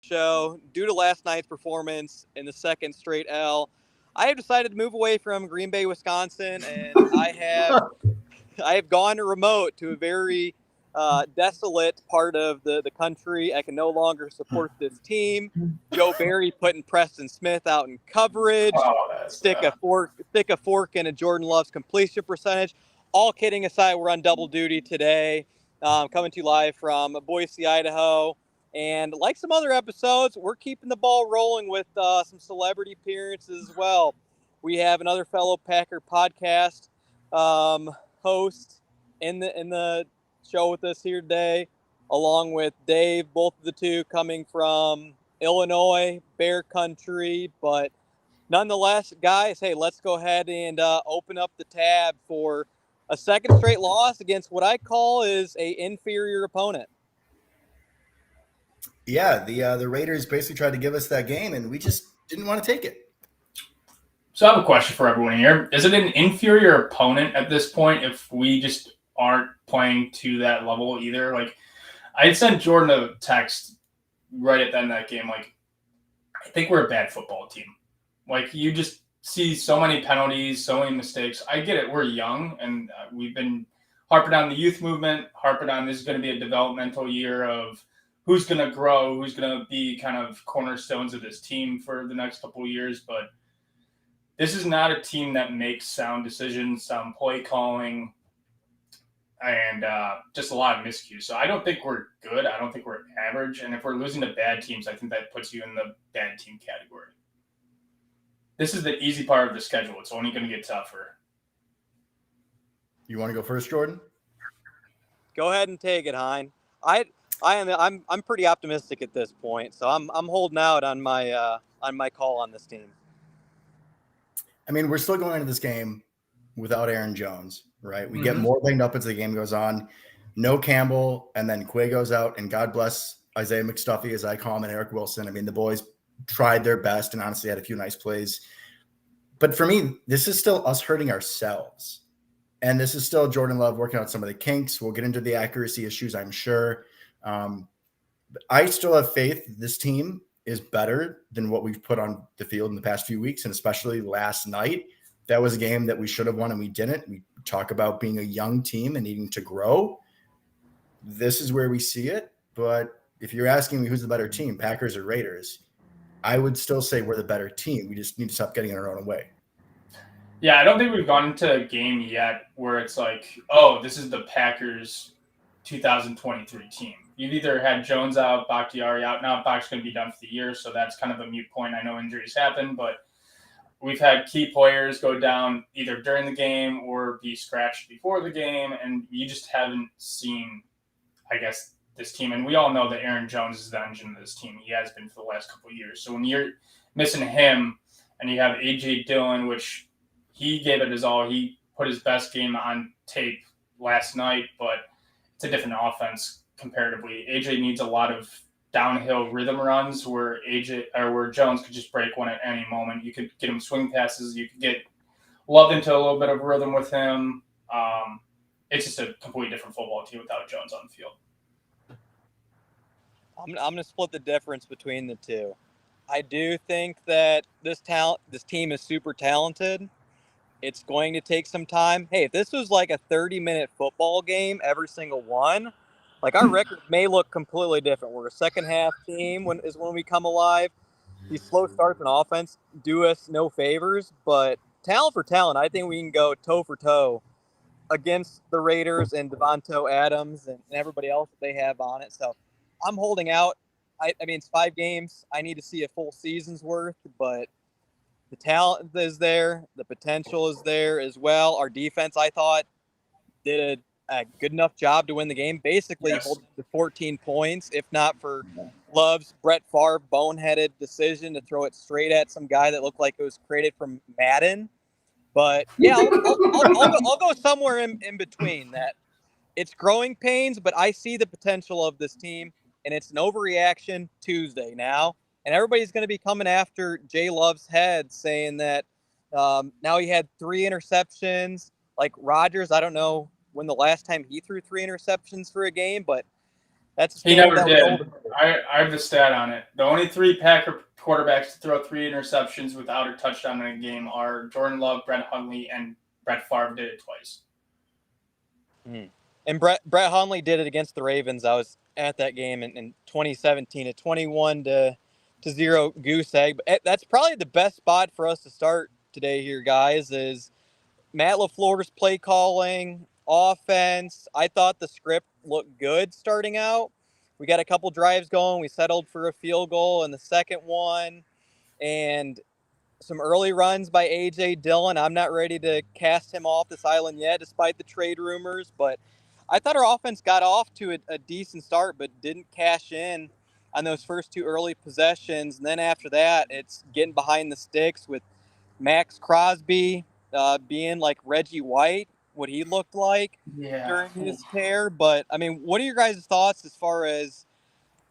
show. Due to last night's performance in the second straight L, I have decided to move away from Green Bay, Wisconsin, and I have gone remote to a very desolate part of the country. I can no longer support this team. Joe Barry putting Preston Smith out in coverage. Oh, that's bad. Stick a fork in a Jordan Love's completion percentage. All kidding aside, we're on double duty today, coming to you live from Boise, Idaho. And like some other episodes, we're keeping the ball rolling with some celebrity appearances as well. We have another fellow Packer podcast host in the show with us here today, along with Dave. Both of the two coming from Illinois, Bear Country, but nonetheless, guys, hey, let's go ahead and open up the tab for a second straight loss against what I call is a inferior opponent. Yeah, the Raiders basically tried to give us that game, and we just didn't want to take it. So I have a question for everyone here. Is it an inferior opponent at this point if we just aren't playing to that level either? Like, I sent Jordan a text right at the end of that game. Like, I think we're a bad football team. Like, you just see so many penalties, so many mistakes. I get it. We're young, and we've been harping on the youth movement, harping on this is going to be a developmental year of who's going to grow, who's going to be kind of cornerstones of this team for the next couple of years. But this is not a team that makes sound decisions, sound play calling, and just a lot of miscues. So I don't think we're good. I don't think we're average. And if we're losing to bad teams, I think that puts you in the bad team category. This is the easy part of the schedule. It's only going to get tougher. You want to go first, Jordan? Go ahead and take it, Hein. I'm pretty optimistic at this point, so I'm holding out on my call on this team. I mean, we're still going into this game without Aaron Jones, right? We get more banged up as the game goes on. No Campbell, and then Quay goes out, and God bless Isaiah McStuffy, as I call him, and Eric Wilson. I mean, the boys tried their best and honestly had a few nice plays. But for me, this is still us hurting ourselves. And this is still Jordan Love working out some of the kinks. We'll get into the accuracy issues, I'm sure. I still have faith this team is better than what we've put on the field in the past few weeks, and especially last night. That was a game that we should have won and we didn't. We talk about being a young team and needing to grow. This is where we see it. But if you're asking me who's the better team, Packers or Raiders, I would still say we're the better team. We just need to stop getting in our own way. Yeah, I don't think we've gone into a game yet where it's like, oh, this is the Packers 2023 team. You've either had Jones out, Bakhtiari out. Now Bach's going to be done for the year, so that's kind of a moot point. I know injuries happen, but we've had key players go down either during the game or be scratched before the game, and you just haven't seen, I guess, this team. And we all know that Aaron Jones is the engine of this team. He has been for the last couple of years. So when you're missing him and you have A.J. Dillon, which he gave it his all. He put his best game on tape last night, but it's a different offense comparatively. A.J. needs a lot of downhill rhythm runs where Jones could just break one at any moment. You could get him swing passes. You could get Love into a little bit of rhythm with him. It's just a completely different football team without Jones on the field. I'm going to split the difference between the two. I do think that this team is super talented. It's going to take some time. Hey, if this was like a 30-minute football game, every single one, like our record may look completely different. We're a second-half team when we come alive. These slow starts in offense do us no favors, but talent for talent, I think we can go toe for toe against the Raiders and Devontae Adams and everybody else that they have on it. So I'm holding out. I mean, it's 5 games. I need to see a full season's worth, but the talent is there. The potential is there as well. Our defense, I thought, did a good enough job to win the game. Basically, holding to 14 points, if not for Love's Brett Favre boneheaded decision to throw it straight at some guy that looked like it was created from Madden. But, yeah, I'll go somewhere in between that. It's growing pains, but I see the potential of this team, and it's an overreaction Tuesday now. And everybody's going to be coming after Jay Love's head, saying that now he had 3 interceptions. Like Rodgers, I don't know when the last time he threw 3 interceptions for a game, but That's a He standard never that was did. old. I have the stat on it. The only 3 Packer quarterbacks to throw 3 interceptions without a touchdown in a game are Jordan Love, Brett Hundley, and Brett Favre did it twice. And Brett Hundley did it against the Ravens. I was at that game in 2017, a 21-0 goose egg. But that's probably the best spot for us to start today here, guys, is Matt LaFleur's play calling, offense. I thought the script looked good starting out. We got a couple drives going. We settled for a field goal in the second one, and some early runs by A.J. Dillon. I'm not ready to cast him off this island yet, despite the trade rumors, but I thought our offense got off to a decent start, but didn't cash in on those first 2 early possessions. And then after that, it's getting behind the sticks with Max Crosby being like Reggie White, what he looked like during his tear. But, I mean, what are your guys' thoughts as far as,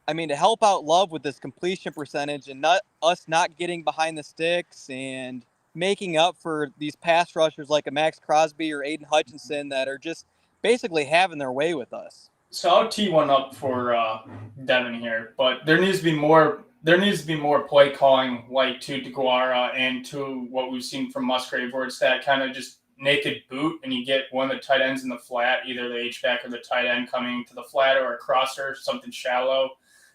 I mean, to help out Love with this completion percentage and not getting behind the sticks and making up for these pass rushers like a Max Crosby or Aiden Hutchinson that are just basically having their way with us? So I'll tee one up for Devin here, but there needs to be more. There needs to be more play calling, like to DeGuara and to what we've seen from Musgrave, where it's that kind of just naked boot, and you get one of the tight ends in the flat, either the H-back or the tight end coming to the flat or a crosser, something shallow,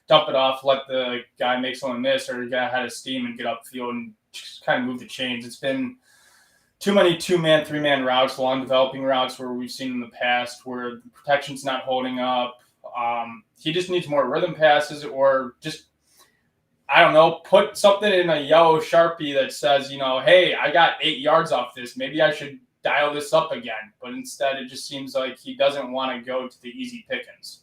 dump it off, let the guy make someone miss, or the guy had a steam and get upfield and just kind of move the chains. It's been too many 2-man, 3-man routes, long developing routes where we've seen in the past where the protection's not holding up. He just needs more rhythm passes, or just, I don't know, put something in a yellow Sharpie that says, hey, I got 8 yards off this. Maybe I should dial this up again. But instead, it just seems like he doesn't want to go to the easy pickings.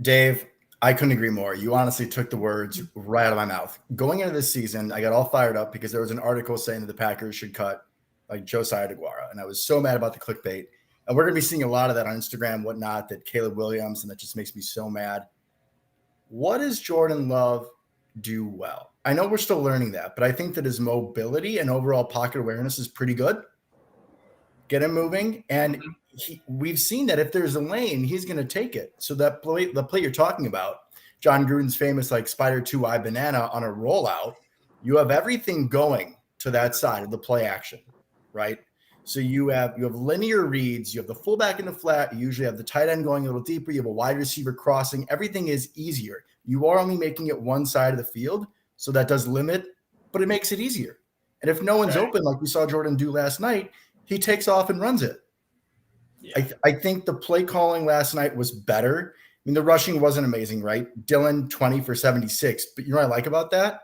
Dave, I couldn't agree more. You honestly took the words right out of my mouth. Going into this season, I got all fired up because there was an article saying that the Packers should cut like Josiah DeGuara. And I was so mad about the clickbait. And we're going to be seeing a lot of that on Instagram, whatnot, that Caleb Williams, and that just makes me so mad. What does Jordan Love do well? I know we're still learning that, but I think that his mobility and overall pocket awareness is pretty good. Get him moving. And we've seen that if there's a lane, he's going to take it. So that play, the play you're talking about, John Gruden's famous like spider 2-eye banana on a rollout, you have everything going to that side of the play action, right? So you have linear reads, you have the fullback in the flat, you usually have the tight end going a little deeper, you have a wide receiver crossing, everything is easier. You are only making it one side of the field, so that does limit, but it makes it easier. And if no one's open, like we saw Jordan do last night, he takes off and runs it. Yeah. I think the play calling last night was better. I mean, the rushing wasn't amazing, right? Dillon, 20 for 76. But you know what I like about that?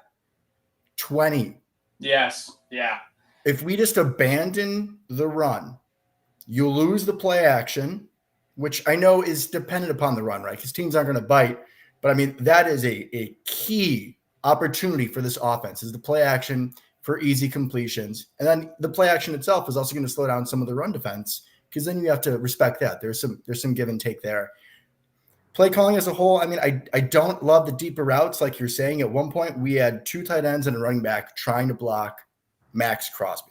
20. Yes. Yeah. If we just abandon the run, you lose the play action, which I know is dependent upon the run, right? Because teams aren't going to bite. But, I mean, that is a key opportunity for this offense is the play action for easy completions. And then the play action itself is also going to slow down some of the run defense because then you have to respect that. There's some give and take there. Play calling as a whole, I mean, I don't love the deeper routes like you're saying. At one point, we had 2 tight ends and a running back trying to block Max Crosby.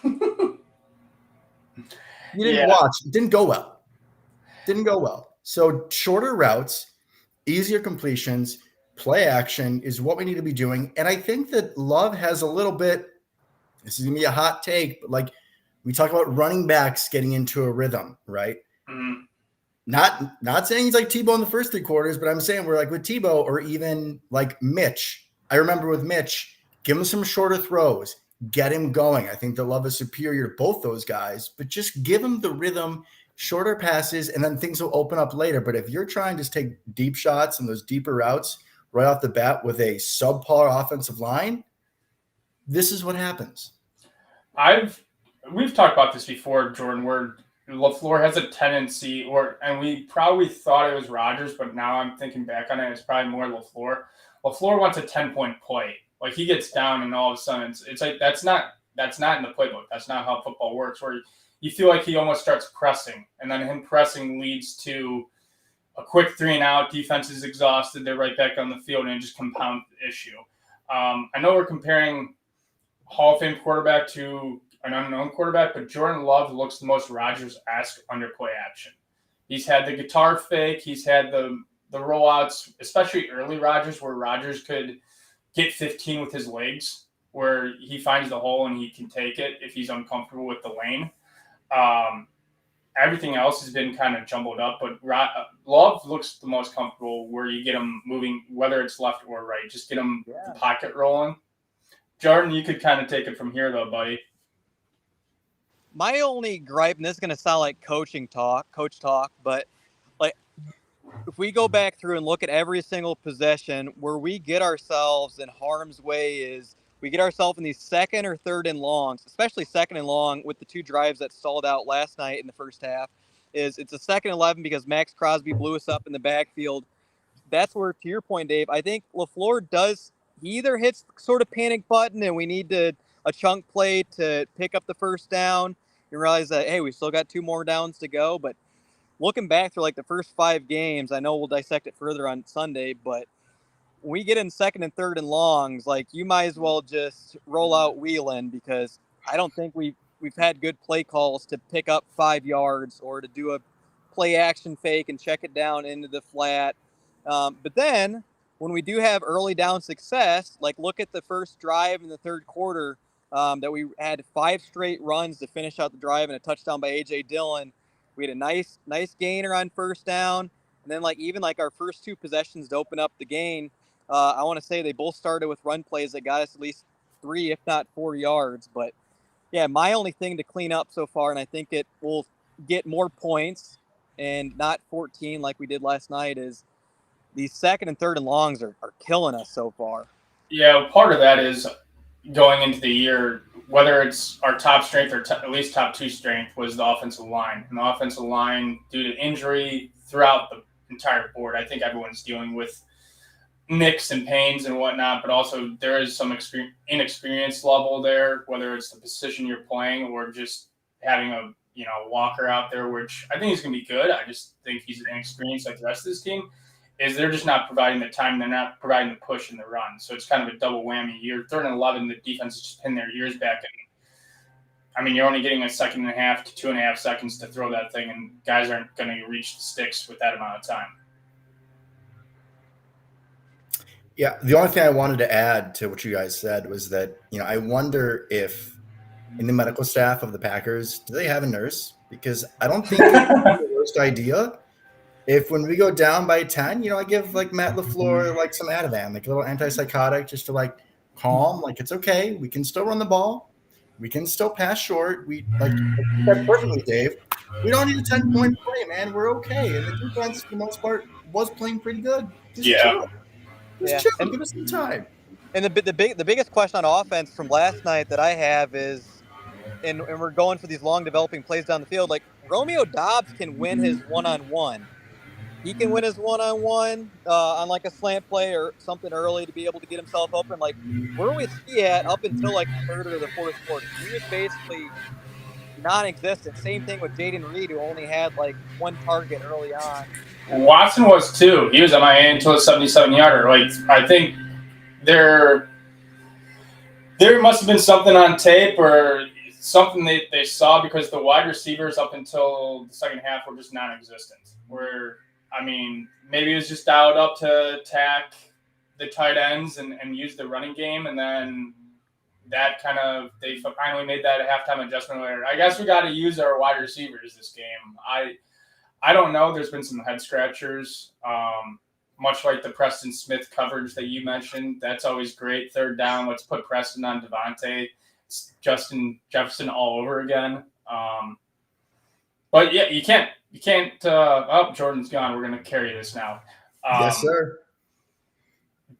You didn't watch. It didn't go well. So shorter routes, easier completions, play action is what we need to be doing. And I think that Love has a little bit, this is going to be a hot take, but like we talk about running backs getting into a rhythm, right? Mm-hmm. Not saying he's like Tebow in the first 3 quarters, but I'm saying we're like with Tebow or even like Mitch. I remember with Mitch, give him some shorter throws, get him going. I think the Love is superior to both those guys, but just give him the rhythm, shorter passes, and then things will open up later. But if you're trying to just take deep shots and those deeper routes right off the bat with a subpar offensive line, this is what happens. We've talked about this before, Jordan, where LaFleur has a tendency, and we probably thought it was Rodgers, but now I'm thinking back on it, it's probably more LaFleur. LaFleur wants a 10-point play. Like he gets down and all of a sudden it's like that's not in the playbook. That's not how football works, where you feel like he almost starts pressing, and then him pressing leads to a quick 3 and out. Defense is exhausted. They're right back on the field, and it just compounds the issue. I know we're comparing Hall of Fame quarterback to an unknown quarterback, but Jordan Love looks the most Rodgers-esque under play action. He's had the guitar fake. He's had the rollouts, especially early Rodgers, where Rodgers could get 15 with his legs, where he finds the hole and he can take it if he's uncomfortable with the lane. Everything else has been kind of jumbled up, but Love looks the most comfortable where you get him moving, whether it's left or right. Just get him the pocket rolling. Jordan, you could kind of take it from here, though, buddy. My only gripe, and this is going to sound like coach talk, but like if we go back through and look at every single possession where we get ourselves in harm's way is we get ourselves in these second or third and longs, especially second and long with the 2 drives that stalled out last night in the first half. It's a 2nd and 11 because Max Crosby blew us up in the backfield. That's where, to your point, Dave, I think LaFleur he either hits sort of panic button and we need a chunk play to pick up the first down. You realize that, hey, we still got 2 more downs to go. But looking back through like the first 5 games, I know we'll dissect it further on Sunday, but when we get in 2nd and 3rd and longs, like you might as well just roll out Wheelan because I don't think we've had good play calls to pick up 5 yards or to do a play action fake and check it down into the flat. But then when we do have early down success, like look at the first drive in the 3rd quarter, that we had 5 straight runs to finish out the drive and a touchdown by A.J. Dillon. We had a nice gainer on first down. And then even our first 2 possessions to open up the game, I want to say they both started with run plays that got us at least 3, if not 4 yards. But yeah, my only thing to clean up so far, and I think it will get more points and not 14 like we did last night, is these 2nd and 3rd and longs are killing us so far. Yeah, part of that is going into the year, whether it's our top strength or at least top 2 strength, was the offensive line. And the offensive line, due to injury throughout the entire board, I think everyone's dealing with nicks and pains and whatnot, but also there is some inexperience level there, whether it's the position you're playing or just having a Walker out there, which I think he's going to be good. I just think he's inexperienced like the rest of this team. Is they're just not providing the time. They're not providing the push in the run. So it's kind of a double whammy. You're 3rd and 11, the defense is just pinning their ears back. And I mean, you're only getting a 2.5 to 2.5 seconds to throw that thing, and guys aren't going to reach the sticks with that amount of time. Yeah, the only thing I wanted to add to what you guys said was that, I wonder if in the medical staff of the Packers, do they have a nurse? Because I don't think it's the worst idea if when we go down by 10, I give Matt LaFleur some Ativan, a little antipsychotic just to calm, it's okay. We can still run the ball. We can still pass short. We said perfectly, Dave. We don't need a 10-point play, man. We're okay. And the defense, for the most part, was playing pretty good. Just chill. Chill. Give us some time. And the biggest question on offense from last night that I have is, and we're going for these long developing plays down the field, Romeo Doubs can win his one-on-one. He can win his one-on-one on a slant play or something early to be able to get himself open. Where was he at up until the 3rd or the 4th quarter? He was basically non-existent. Same thing with Jaden Reed, who only had 1 target early on. Watson was too. He was MIA until a 77-yarder. I think there must have been something on tape or something they saw, because the wide receivers up until the second half were just non-existent. Maybe it was just dialed up to attack the tight ends and use the running game, and then that they finally made that a halftime adjustment later. I guess we got to use our wide receivers this game. I don't know. There's been some head scratchers, much like the Preston Smith coverage that you mentioned. That's always great. 3rd down, let's put Preston on Devontae. It's Justin Jefferson all over again. But yeah, you can't. Jordan's gone. We're going to carry this now. Yes, sir.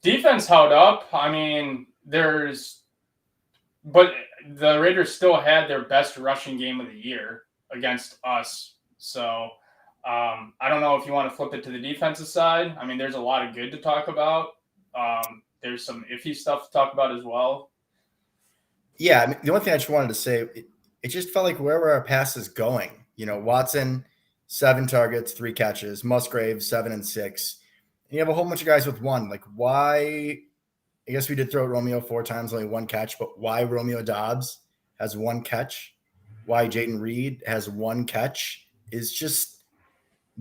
Defense held up. But the Raiders still had their best rushing game of the year against us. So I don't know if you want to flip it to the defensive side. There's a lot of good to talk about. There's some iffy stuff to talk about as well. Yeah, the only thing I just wanted to say, it just felt like wherever our pass is going, Watson, 7 targets, 3 catches, Musgrave, 7 and 6. And you have a whole bunch of guys with 1. Why? I guess we did throw Romeo 4 times, only 1 catch, but why Romeo Doubs has 1 catch? Why Jaden Reed has 1 catch is just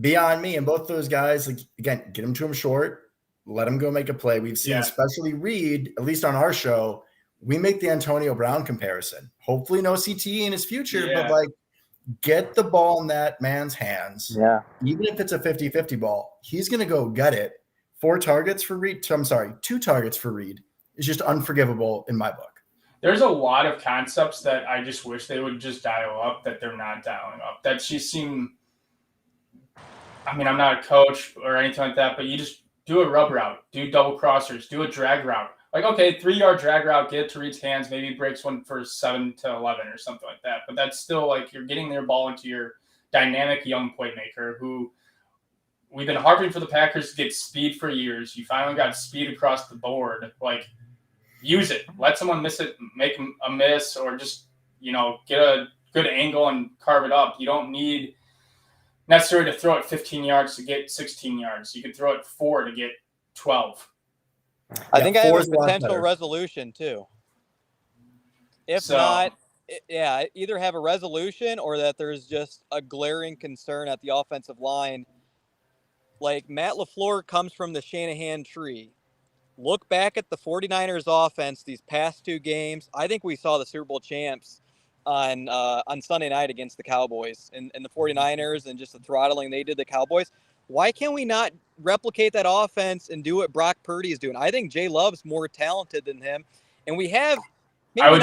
beyond me. And both those guys, like, again, get them to him short, let him go make a play. We've seen, especially Reed, at least on our show, we make the Antonio Brown comparison. Hopefully no CTE in his future, but like, get the ball in that man's hands. Yeah. Even if it's a 50-50 ball, he's going to go get it. 2 targets for Reed is just unforgivable in my book. There's a lot of concepts that I just wish they would just dial up that they're not dialing up. That just seem, I mean, I'm not a coach or anything like that, but you just do a rub route, do double crossers, do a drag route. Like, okay, 3-yard drag route, get it to Reed's hands, maybe breaks one for 7 to 11 or something like that. But that's still like you're getting their ball into your dynamic young playmaker who we've been harping for the Packers to get speed for years. You finally got speed across the board. Like, use it. Let someone miss it, make a miss, or just, get a good angle and carve it up. You don't need necessarily to throw it 15 yards to get 16 yards. You could throw it 4 to get 12. I think I have a potential resolution too. If not, either have a resolution or that there's just a glaring concern at the offensive line. Like, Matt LaFleur comes from the Shanahan tree. Look back at the 49ers offense these past 2 games. I think we saw the Super Bowl champs on Sunday night against the Cowboys and the 49ers and just the throttling they did the Cowboys. Why can't we not replicate that offense and do what Brock Purdy is doing? I think Jay Love's more talented than him. And we have maybe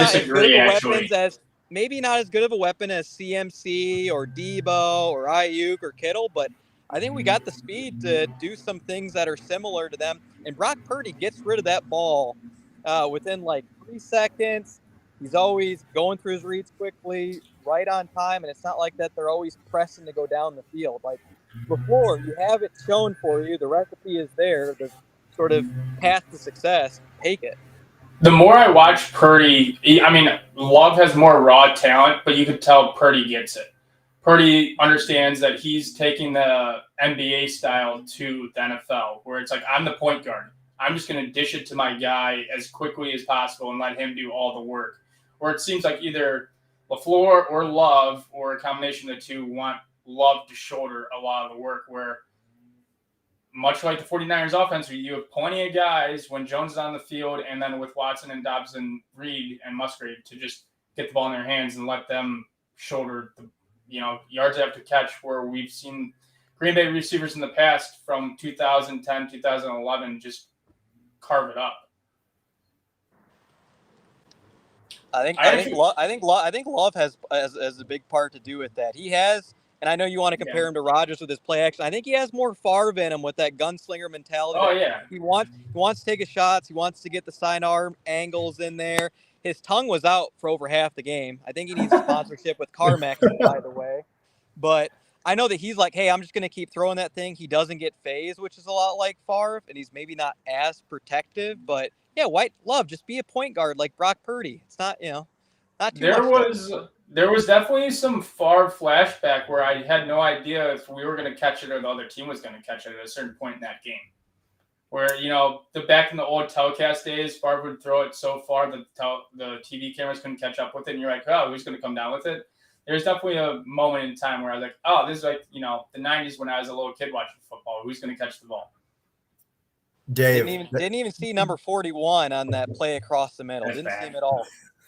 not as good of a weapon as CMC or Debo or Ayuk or Kittle, but I think we got the speed to do some things that are similar to them. And Brock Purdy gets rid of that ball within like 3 seconds. He's always going through his reads quickly, right on time, and it's not like that they're always pressing to go down the field. Like, before, you have it shown for you. The recipe is there. The sort of path to success. Take it. The more I watch Purdy, Love has more raw talent, but you could tell Purdy gets it. Purdy understands that he's taking the NBA style to the NFL, where it's like, I'm the point guard. I'm just going to dish it to my guy as quickly as possible and let him do all the work. Where it seems like either LaFleur or Love, or a combination of the two, want Love to shoulder a lot of the work, where much like the 49ers offense, where you have plenty of guys when Jones is on the field, and then with Watson and Dobbs and Reed and Musgrave to just get the ball in their hands and let them shoulder the yards after catch, where we've seen Green Bay receivers in the past from 2010, 2011 just carve it up. I think Love has a big part to do with that. He has, and I know you want to compare him to Rodgers with his play action. I think he has more Favre in him with that gunslinger mentality. Oh yeah, he wants to take his shots. He wants to get the sidearm angles in there. His tongue was out for over half the game. I think he needs a sponsorship with Carmex, by the way. But I know that he's like, hey, I'm just going to keep throwing that thing. He doesn't get phased, which is a lot like Favre, and he's maybe not as protective. But yeah, White Love, just be a point guard like Brock Purdy. It's not, not too much. There was definitely some Favre flashback where I had no idea if we were going to catch it or the other team was going to catch it at a certain point in that game. Where, back in the old telecast days, Favre would throw it so far that the TV cameras couldn't catch up with it, and you're like, oh, who's going to come down with it? There's definitely a moment in time where I was like, oh, this is like, the 90s when I was a little kid watching football. Who's going to catch the ball? Dave. Didn't even see number 41 on that play across the middle. Didn't see him at all.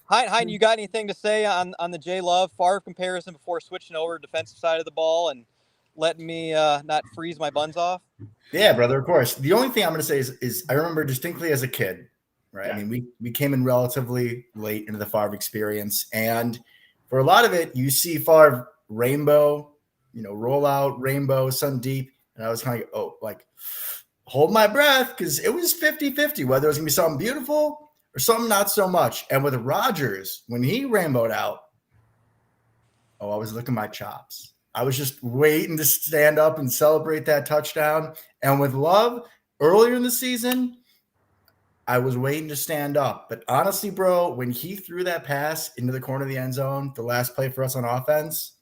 Hein, you got anything to say on the J Love Favre comparison before switching over to defensive side of the ball and letting me not freeze my buns off? Yeah, brother, of course. The only thing I'm going to say is I remember distinctly as a kid, right? Yeah. I mean, we came in relatively late into the Favre experience, and for a lot of it, you see Favre rainbow, roll out, rainbow, sun deep, and I was kind of hold my breath, because it was 50-50, whether it was going to be something beautiful or something not so much. And with Rodgers, when he rainbowed out, I was licking my chops. I was just waiting to stand up and celebrate that touchdown. And with Love, earlier in the season, I was waiting to stand up. But honestly, bro, when he threw that pass into the corner of the end zone, the last play for us on offense,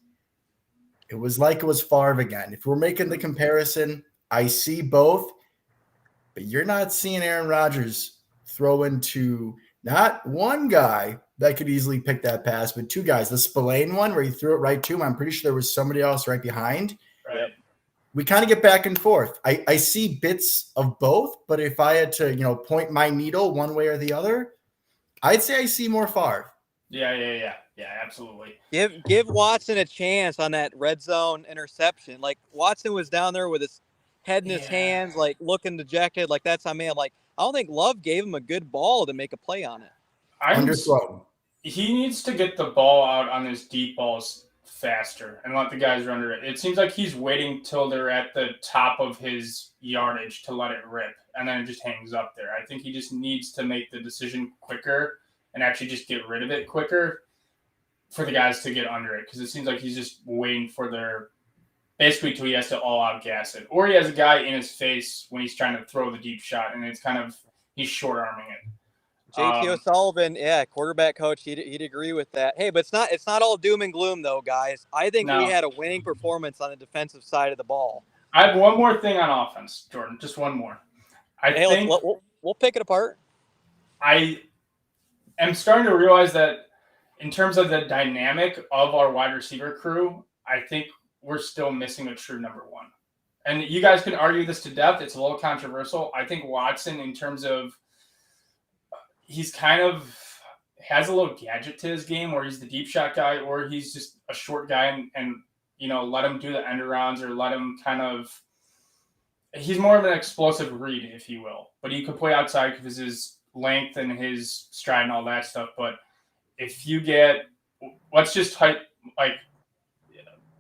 it was like it was Favre again. If we're making the comparison, I see both. But you're not seeing Aaron Rodgers throw into not one guy that could easily pick that pass, but 2 guys. The Spillane one where he threw it right to him, I'm pretty sure there was somebody else right behind. Right. we kind of get back and forth. I see bits of both, but if I had to, point my needle one way or the other, I'd say I see more Favre. Yeah, absolutely. Give Watson a chance on that red zone interception. Like Watson was down there with his head in his hands, like looking dejected, like that's on me. I'm like, I don't think Love gave him a good ball to make a play on it. Underthrown. He needs to get the ball out on his deep balls faster and let the guys run it. It seems like he's waiting till they're at the top of his yardage to let it rip, and then it just hangs up there. I think he just needs to make the decision quicker and actually just get rid of it quicker for the guys to get under it, because it seems like he's just waiting for their basically till he has to all out gas it, or he has a guy in his face when he's trying to throw the deep shot, and it's kind of he's short arming it. JT O'Sullivan, quarterback coach, he'd agree with that. Hey, but it's not all doom and gloom though, guys. I think we had a winning performance on the defensive side of the ball. I have one more thing on offense, Jordan. Just one more. I think we'll pick it apart. I am starting to realize that in terms of the dynamic of our wide receiver crew, I think we're still missing a true number one. And you guys can argue this to death. It's a little controversial. I think Watson, in terms of he's kind of has a little gadget to his game where he's the deep shot guy, or he's just a short guy and let him do the end arounds, or let him he's more of an explosive read, if you will. But he could play outside because his length and his stride and all that stuff. But if you get, let's just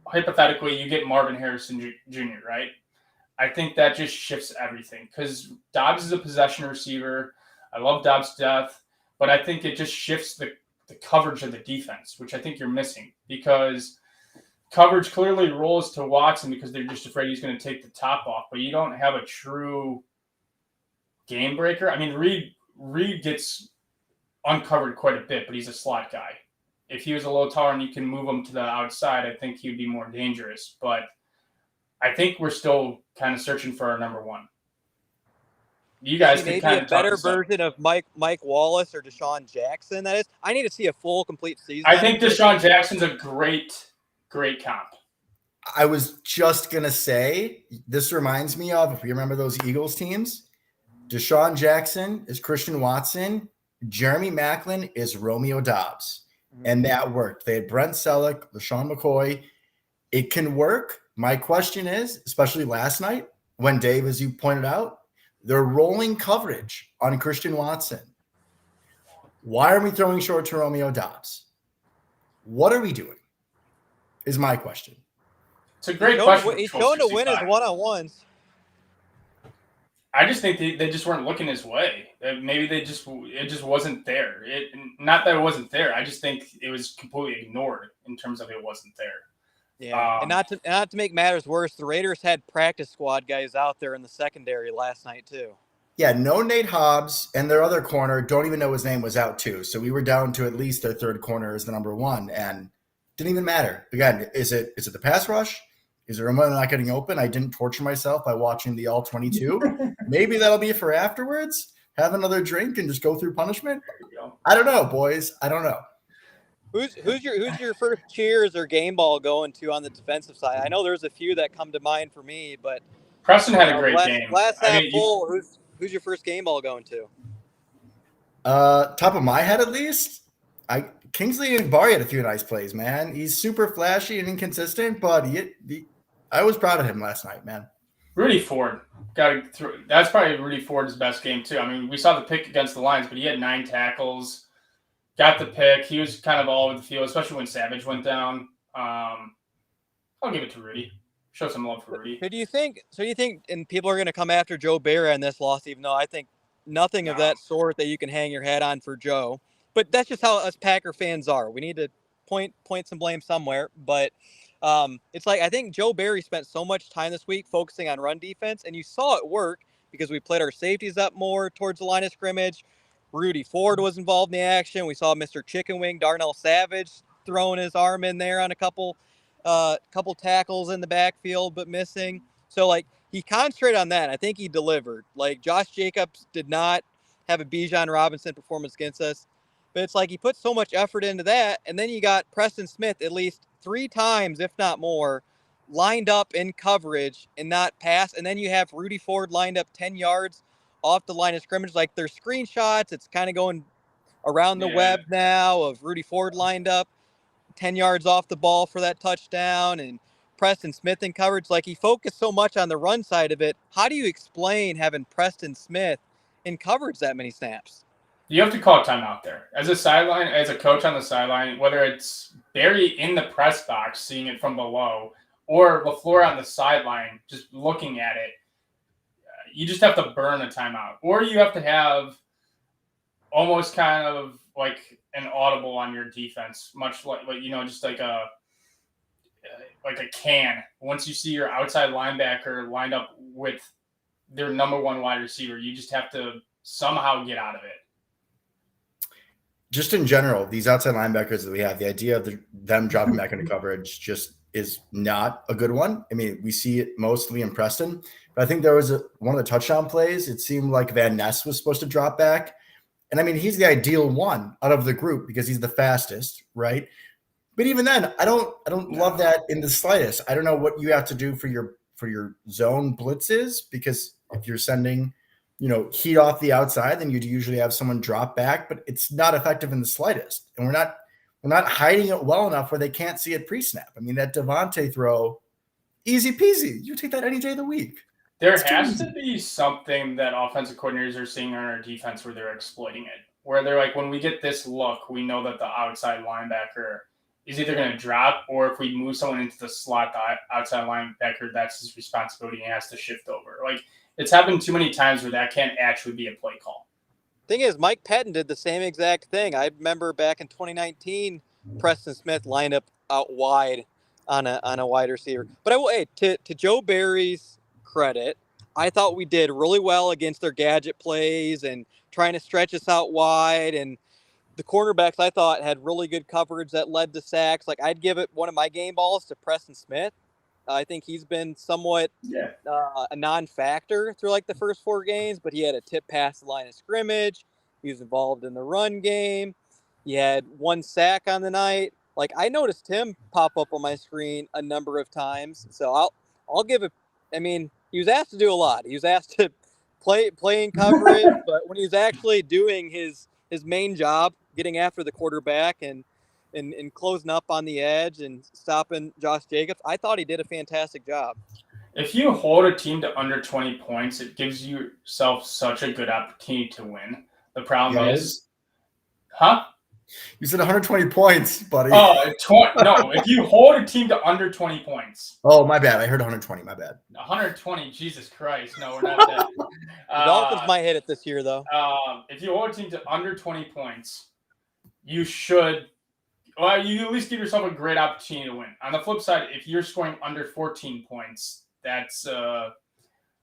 hypothetically, you get Marvin Harrison Jr., right? I think that just shifts everything, because Dobbs is a possession receiver. I love Dobbs to death, but I think it just shifts the coverage of the defense, which I think you're missing, because coverage clearly rolls to Watson because they're just afraid he's going to take the top off, but you don't have a true game breaker. I mean, Reed gets uncovered quite a bit, but he's a slot guy. If he was a little taller and you can move him to the outside, I think he'd be more dangerous. But I think we're still kind of searching for our number one. You guys maybe a better version of Mike Wallace or Deshaun Jackson. That is, I need to see a full, complete season. I think Deshaun Jackson's a great comp. I was just gonna say, this reminds me of, if you remember those Eagles teams, Deshaun Jackson is Christian Watson, Jeremy Maclin is Romeo Dobbs, and that worked. They had Brent Selleck, LaShawn McCoy. It can work. My question is, especially last night when Dave, as you pointed out, they're rolling coverage on Christian Watson. Why are we throwing short to Romeo Dobbs? What are we doing? Is my question. It's a great question. He's shown to win his one-on-ones. I just think they just weren't looking his way. Maybe it just wasn't there. Not that it wasn't there. I just think it was completely ignored in terms of it wasn't there. Yeah, and not to make matters worse, the Raiders had practice squad guys out there in the secondary last night too. Yeah, no Nate Hobbs, and their other corner, don't even know his name, was out too. So we were down to at least their third corner as the number one, and didn't even matter. Again, is it the pass rush? Is it Ramon not getting open? I didn't torture myself by watching the all 22. Maybe that'll be for afterwards. Have another drink and just go through punishment. I don't know, boys. I don't know. Who's your first cheers or game ball going to on the defensive side? I know there's a few that come to mind for me, but Preston had a great game. Last half full. Who's your first game ball going to? Top of my head, at least. Kingsley Enagbare had a few nice plays, man. He's super flashy and inconsistent, but I was proud of him last night, man. Rudy Ford that's probably Rudy Ford's best game too. I mean, we saw the pick against the Lions, but he had 9 tackles. Got the pick. He was kind of all over the field, especially when Savage went down. I'll give it to Rudy. Show some love for Rudy. So do you think, and people are going to come after Joe Barry on this loss, even though I think nothing of that sort that you can hang your hat on for Joe. But that's just how us Packer fans are. We need to point some blame somewhere. But it's like I think Joe Barry spent so much time this week focusing on run defense, and you saw it work because we played our safeties up more towards the line of scrimmage. Rudy Ford was involved in the action. We saw Mr. Chicken Wing, Darnell Savage, throwing his arm in there on a couple tackles in the backfield, but missing. So, like, he concentrated on that. I think he delivered. Like, Josh Jacobs did not have a Bijan Robinson performance against us. But it's like he put so much effort into that. And then you got Preston Smith at least 3 times, if not more, lined up in coverage and not pass. And then you have Rudy Ford lined up 10 yards off the line of scrimmage. Like there's screenshots. It's kind of going around the web now of Rudy Ford lined up 10 yards off the ball for that touchdown, and Preston Smith in coverage. Like he focused so much on the run side of it. How do you explain having Preston Smith in coverage that many snaps? You have to call a timeout there. As a coach on the sideline, whether it's Barry in the press box seeing it from below or LaFleur on the sideline just looking at it, you just have to burn a timeout. Or you have to have almost kind of like an audible on your defense, much like just like a can. Once you see your outside linebacker lined up with their number one wide receiver, you just have to somehow get out of it. Just in general, these outside linebackers that we have, the idea of them dropping back into coverage just is not a good one. I mean, we see it mostly in Preston, but I think there was one of the touchdown plays. It seemed like Van Ness was supposed to drop back. And I mean, he's the ideal one out of the group because he's the fastest, right? But even then, I don't love that in the slightest. I don't know what you have to do for your zone blitzes, because if you're sending, heat off the outside, then you'd usually have someone drop back, but it's not effective in the slightest. And we're not hiding it well enough where they can't see it pre-snap. I mean, that Devontae throw, easy peasy. You take that any day of the week. There has to be something that offensive coordinators are seeing on our defense where they're exploiting it, where they're like, when we get this look, we know that the outside linebacker is either going to drop, or if we move someone into the slot, the outside linebacker, that's his responsibility and has to shift over. Like, it's happened too many times where that can't actually be a play call. Thing is, Mike Pettin did the same exact thing. I remember back in 2019, Preston Smith lined up out wide on a wide receiver. But I will, to Joe Barry's credit, I thought we did really well against their gadget plays and trying to stretch us out wide. And the cornerbacks, I thought, had really good coverage that led to sacks. Like, I'd give it one of my game balls to Preston Smith. I think he's been somewhat a non-factor through like the first 4 games, but he had a tip past the line of scrimmage. He was involved in the run game. He had 1 sack on the night. Like, I noticed him pop up on my screen a number of times. So I'll give it. I mean, he was asked to do a lot. He was asked to play in coverage, but when he was actually doing his main job, getting after the quarterback and closing up on the edge and stopping Josh Jacobs, I thought he did a fantastic job. If you hold a team to under 20 points, it gives yourself such a good opportunity to win. The problem is, You said 120 points, buddy. Oh, no, if you hold a team to under 20 points. Oh, my bad. I heard 120. My bad. 120, Jesus Christ. No, we're not that. The Dolphins might hit it this year, though. If you hold a team to under 20 points, you should – well, you at least give yourself a great opportunity to win. On the flip side, if you're scoring under 14 points, that's a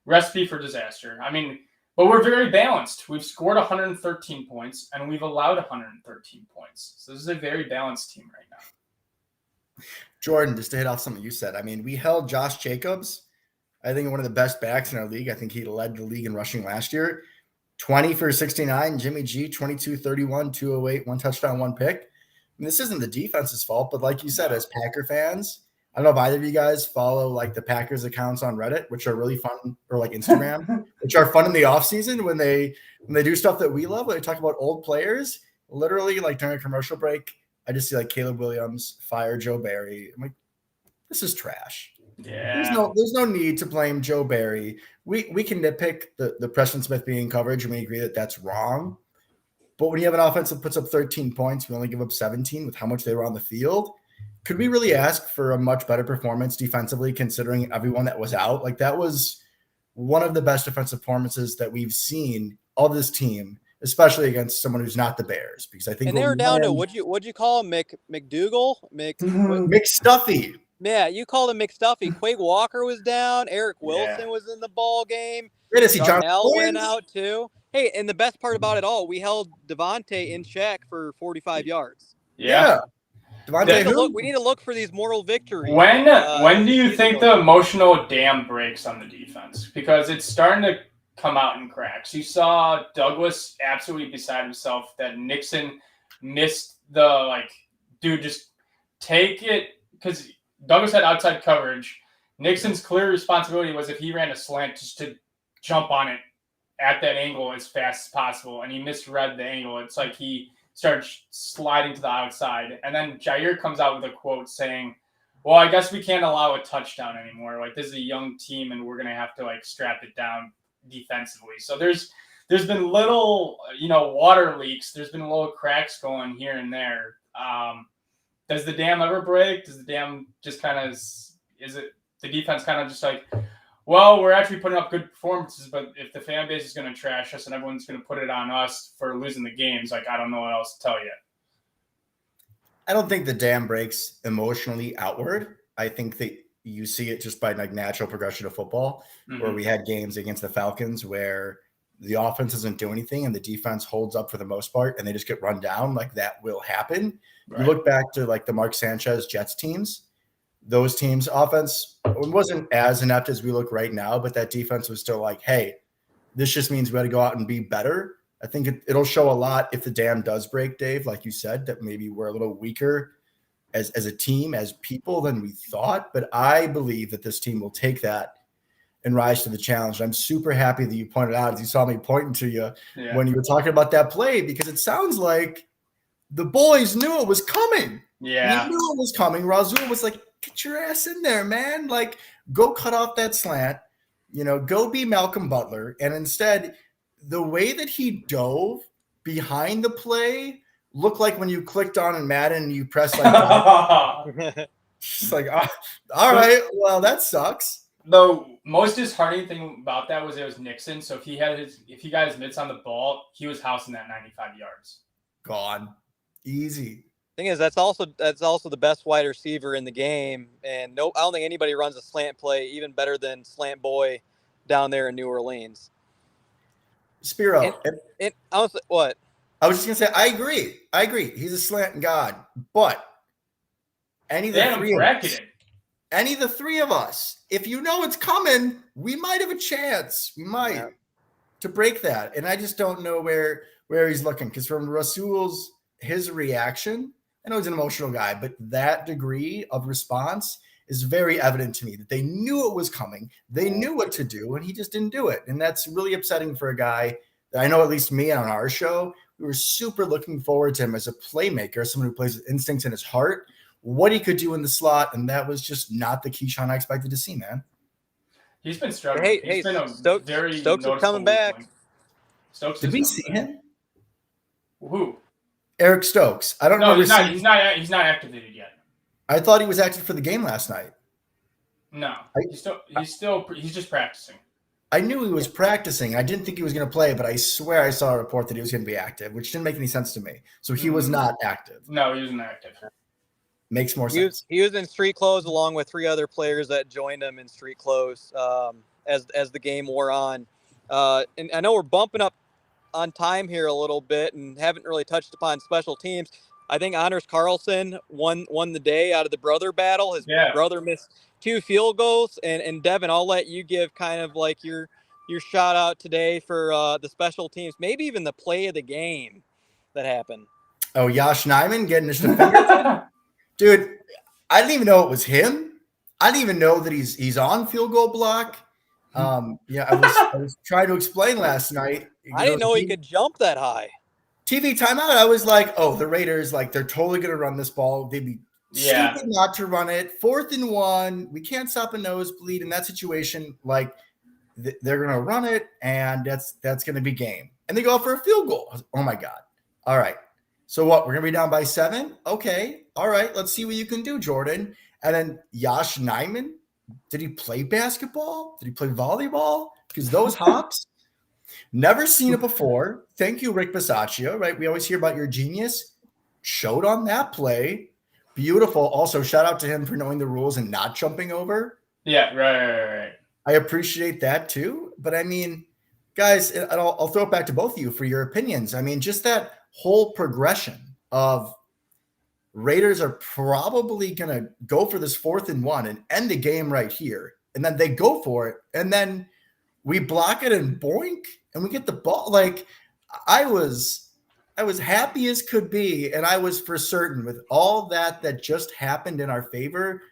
recipe for disaster. I mean, but we're very balanced. We've scored 113 points, and we've allowed 113 points. So this is a very balanced team right now. Jordan, just to hit off something you said, I mean, we held Josh Jacobs, I think one of the best backs in our league. I think he led the league in rushing last year. 20 for 69. Jimmy G, 22, 31, 208, 1 touchdown, 1 pick. I mean, this isn't the defense's fault, but like you said, as Packer fans, I don't know if either of you guys follow like the Packers accounts on Reddit, which are really fun, or like Instagram, which are fun in the offseason when they do stuff that we love, when they talk about old players. Literally, like during a commercial break, I just see like Caleb Williams fire Joe Barry. I'm like, this is trash. Yeah. There's no need to blame Joe Barry. We can nitpick the Preston Smith being coverage, and we agree that that's wrong. But when you have an offense that puts up 13 points, we only give up 17 with how much they were on the field. Could we really ask for a much better performance defensively, considering everyone that was out? Like, that was one of the best defensive performances that we've seen of this team, especially against someone who's not the Bears. Because I think, and they were down to what'd you call him, McDougal, McStuffy. Yeah, you called him McStuffy. Quake Walker was down. Eric Wilson was in the ball game. Darnell went out too. Hey, and the best part about it all, we held Devontae in check for 45 yards. Yeah. We need to look for these moral victories. When do you think the emotional dam breaks on the defense? Because it's starting to come out in cracks. You saw Douglas absolutely beside himself that Nixon missed the, dude, just take it. Because Douglas had outside coverage. Nixon's clear responsibility was if he ran a slant just to jump on it at that angle as fast as possible, and he misread the angle. It's like he started sliding to the outside, and then Jair comes out with a quote saying, well, I guess we can't allow a touchdown anymore. Like, this is a young team, and we're going to have to, like, strap it down defensively. So there's been little, water leaks. There's been little cracks going here and there. Does the dam ever break? Does the dam just kind of, is it the defense kind of just like, well, we're actually putting up good performances, but if the fan base is going to trash us and everyone's going to put it on us for losing the games, like, I don't know what else to tell you. I don't think the dam breaks emotionally outward. I think that you see it just by like natural progression of football, where we had games against the Falcons where the offense doesn't do anything and the defense holds up for the most part and they just get run down. Like, that will happen. Right. You look back to like the Mark Sanchez Jets teams, those teams' offense wasn't as inept as we look right now, but that defense was still like, hey, this just means we got to go out and be better. I think it'll show a lot if the dam does break, Dave, like you said, that maybe we're a little weaker as a team, as people than we thought. But I believe that this team will take that and rise to the challenge. I'm super happy that you pointed out, as you saw me pointing to you when you were talking about that play, because it sounds like the boys knew it was coming. Yeah. We knew it was coming. Rasul was like, get your ass in there, man. Like, go cut off that slant, go be Malcolm Butler. And instead, the way that he dove behind the play looked like when you clicked on in Madden and you pressed like just like, all right, well, that sucks. The most disheartening thing about that was it was Nixon. So if he got his mitts on the ball, he was housing that 95 yards. Gone. Easy. Thing is, that's also the best wide receiver in the game, and I don't think anybody runs a slant play even better than Slant Boy down there in New Orleans. Spiro. And honestly, what? I was just gonna say, I agree. He's a slant god, but any of the three of us, if you know it's coming, we might have a chance. We might to break that. And I just don't know where he's looking, because from Rasul's his reaction, I know he's an emotional guy, but that degree of response is very evident to me that they knew it was coming. They knew what to do, and he just didn't do it. And that's really upsetting for a guy that I know, at least me on our show, we were super looking forward to him as a playmaker, someone who plays with instincts in his heart, what he could do in the slot. And that was just not the Keyshawn I expected to see, man. He's been struggling. He's been Stokes is coming back. Did we see him? Who? Eric Stokes. I don't know. He's not activated yet. I thought he was active for the game last night. No, he's just practicing. I knew he was practicing. I didn't think he was going to play, but I swear I saw a report that he was going to be active, which didn't make any sense to me. So he was not active. No, he wasn't active. Makes more sense. He was in street clothes along with 3 other players that joined him in street clothes as the game wore on. And I know we're bumping up on time here a little bit and haven't really touched upon special teams. I think Anders Carlson won the day out of the brother battle. His brother missed 2 field goals. And Devin, I'll let you give kind of like your shout out today for the special teams, maybe even the play of the game that happened. Oh, Josh Nijman getting his finger. Dude, I didn't even know it was him. I didn't even know that he's on field goal block. I was trying to explain last night. I didn't know he could jump that high. TV timeout, I was like, oh, the Raiders, like, they're totally going to run this ball. They'd be stupid not to run it. 4th and 1. We can't stop a nosebleed in that situation. Like, they're going to run it, and that's going to be game. And they go for a field goal. Oh, my God. All right. So what? We're going to be down by 7? Okay. All right. Let's see what you can do, Jordan. And then Josh Nijman, did he play basketball? Did he play volleyball? Because those hops, never seen it before. Thank you, Rick Bisaccia, right? We always hear about your genius. Showed on that play. Beautiful. Also, shout out to him for knowing the rules and not jumping over. Yeah, right. I appreciate that too. But I mean, guys, I'll throw it back to both of you for your opinions. I mean, just that whole progression of Raiders are probably going to go for this 4th and 1 and end the game right here. And then they go for it. And then we block it and boink and we get the ball. Like, I was happy as could be. And I was for certain with all that just happened in our favor,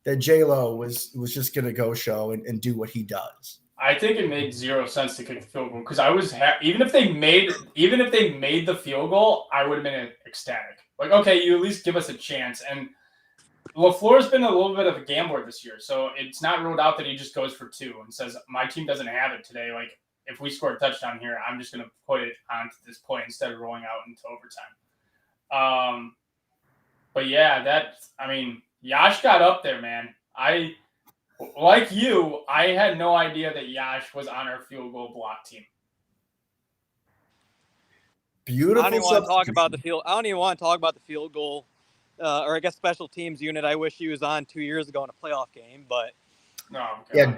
that J-Lo was just going to go show and do what he does. I think it made zero sense to kick the field goal because I was even if they made the field goal, I would have been ecstatic. Like, okay, you at least give us a chance. And LaFleur's been a little bit of a gambler this year, so it's not ruled out that he just goes for 2 and says, "My team doesn't have it today. Like, if we score a touchdown here, I'm just going to put it onto this point instead of rolling out into overtime." But yeah, Yash got up there, man. Like you, I had no idea that Yash was on our field goal block team. Beautiful. I don't even want to talk about the field. I don't even want to talk about the field goal, or I guess special teams unit. I wish he was on 2 years ago in a playoff game, but no. Yeah,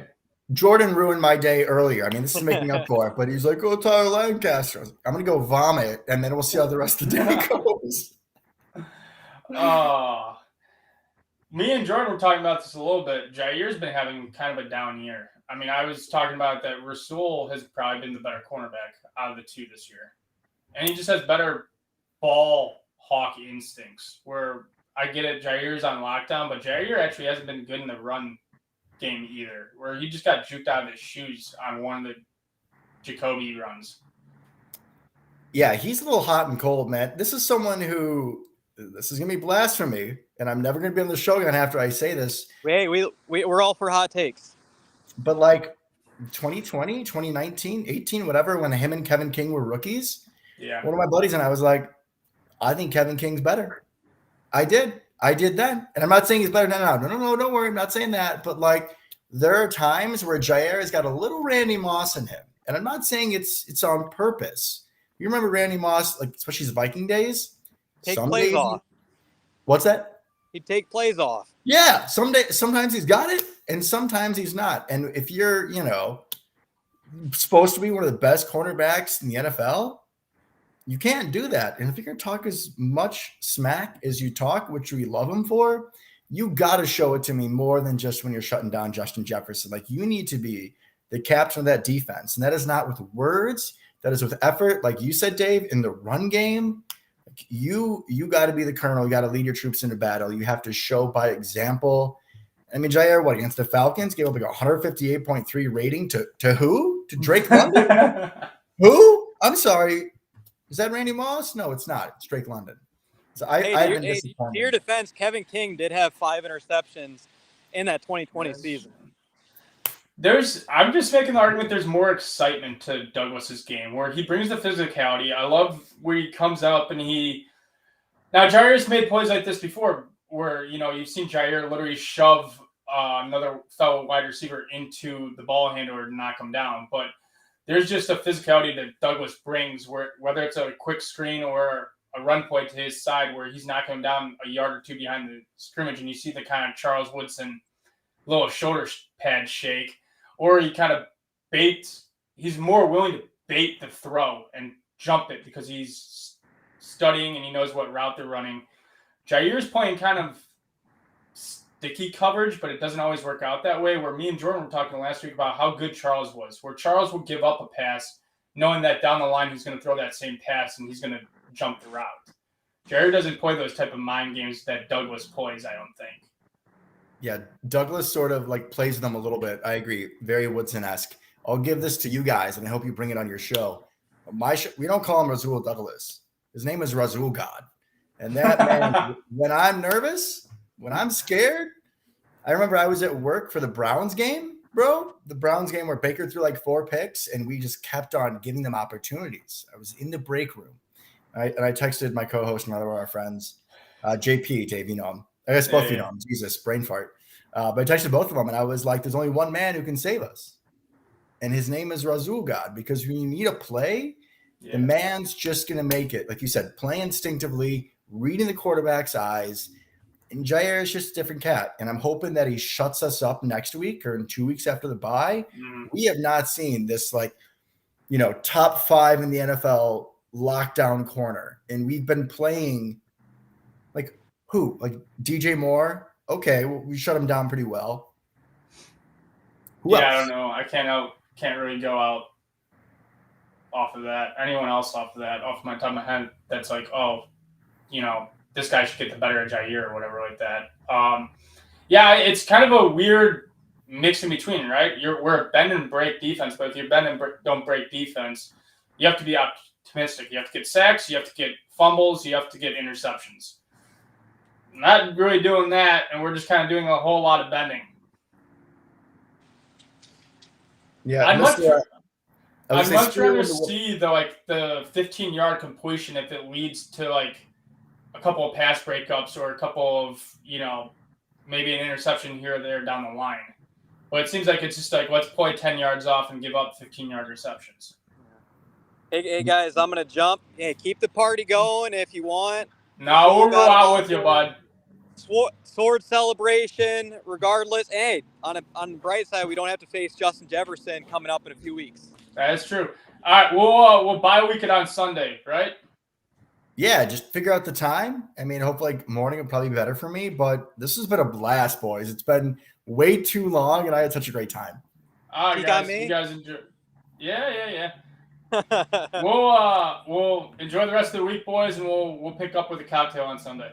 Jordan ruined my day earlier. I mean, this is making up for it, but he's like, "Oh, Tyler Lancaster." I'm gonna go vomit, and then we'll see how the rest of the day goes. Me and Jordan were talking about this a little bit. Jair's been having kind of a down year. I mean, I was talking about that Rasul has probably been the better cornerback out of the 2 this year. And he just has better ball hawk instincts where I get it, Jair's on lockdown, but Jair actually hasn't been good in the run game either, where he just got juked out of his shoes on one of the Jacoby runs. Yeah, he's a little hot and cold, man. This is someone who this is going to be blasphemy, and I'm never going to be on the show again after I say this. We're all for hot takes. But like 2020, 2019, 18, whatever, when him and Kevin King were rookies, yeah, one of my buddies and I was like, I think Kevin King's better. I did then. And I'm not saying he's better now. No, don't worry. I'm not saying that. But like, there are times where Jair has got a little Randy Moss in him. And I'm not saying it's on purpose. You remember Randy Moss, like especially his Viking days? Take plays off. What's that? He'd take plays off. Yeah. Sometimes he's got it and sometimes he's not. And if you're, supposed to be one of the best cornerbacks in the NFL, you can't do that. And if you're going to talk as much smack as you talk, which we love him for, you got to show it to me more than just when you're shutting down Justin Jefferson. Like, you need to be the captain of that defense. And that is not with words. That is with effort. Like you said, Dave, in the run game, you got to be the colonel. You got to lead your troops into battle. You have to show by example. I mean, Jair, against the Falcons, gave up like a 158.3 rating to who? To Drake London? Who? I'm sorry. Is that Randy Moss? No, it's not. It's Drake London. So to your defense, Kevin King did have 5 interceptions in that 2020 season. I'm just making the argument there's more excitement to Douglas's game where he brings the physicality. I love where he comes up and now Jair's made plays like this before where, you've seen Jair literally shove another fellow wide receiver into the ball handler to knock him down. But there's just a physicality that Douglas brings whether it's a quick screen or a run play to his side where he's knocking him down a yard or 2 behind the scrimmage and you see the kind of Charles Woodson little shoulder pad shake. Or he kind of he's more willing to bait the throw and jump it because he's studying and he knows what route they're running. Jair's playing kind of sticky coverage, but it doesn't always work out that way. Where me and Jordan were talking last week about how good Charles was, where Charles will give up a pass knowing that down the line he's going to throw that same pass and he's going to jump the route. Jair doesn't play those type of mind games that Douglas plays, I don't think. Yeah, Douglas sort of like plays them a little bit. I agree. Very Woodson-esque. I'll give this to you guys, and I hope you bring it on your show. We don't call him Rasul Douglas. His name is Rasul God. And that man, when I'm nervous, when I'm scared, I remember I was at work for the Browns game, bro. The Browns game where Baker threw like 4 picks, and we just kept on giving them opportunities. I was in the break room. And I texted my co-host, another of our friends, JP, Dave, you know him. I guess both of you know him. Jesus, brain fart. But I texted both of them, and I was like, there's only one man who can save us. And his name is Rasul God, because when you need a play, the man's just going to make it. Like you said, play instinctively, reading the quarterback's eyes. And Jair is just a different cat. And I'm hoping that he shuts us up next week or in 2 weeks after the bye. We have not seen this, top 5 in the NFL lockdown corner. And we've been playing who? Like DJ Moore? Okay, well, we shut him down pretty well. Who else? I don't know. I can't really go out off of that. Anyone else off of that, off my top of my head, that's like, this guy should get the better of Jair or whatever like that. Yeah, it's kind of a weird mix in between, right? We're a bend and break defense, but if you bend and don't break defense, you have to be optimistic. You have to get sacks, you have to get fumbles, you have to get interceptions. Not really doing that, and we're just kind of doing a whole lot of bending. Yeah, I'd much rather see see the 15-yard completion if it leads to like a couple of pass breakups or a couple of, maybe an interception here or there down the line. But it seems like it's just like, let's play 10 yards off and give up 15-yard receptions. Hey guys, I'm gonna jump. Hey, keep the party going if you want. No, we'll go out with you, bud. Sword celebration, regardless. Hey, on the bright side, we don't have to face Justin Jefferson coming up in a few weeks. That is true. All right, we'll bye week it on Sunday, right? Yeah, just figure out the time. I mean, hopefully morning would probably be better for me, but this has been a blast, boys. It's been way too long, and I had such a great time. You got me? You guys enjoy. Yeah. We'll enjoy the rest of the week, boys, and we'll pick up with a cocktail on Sunday.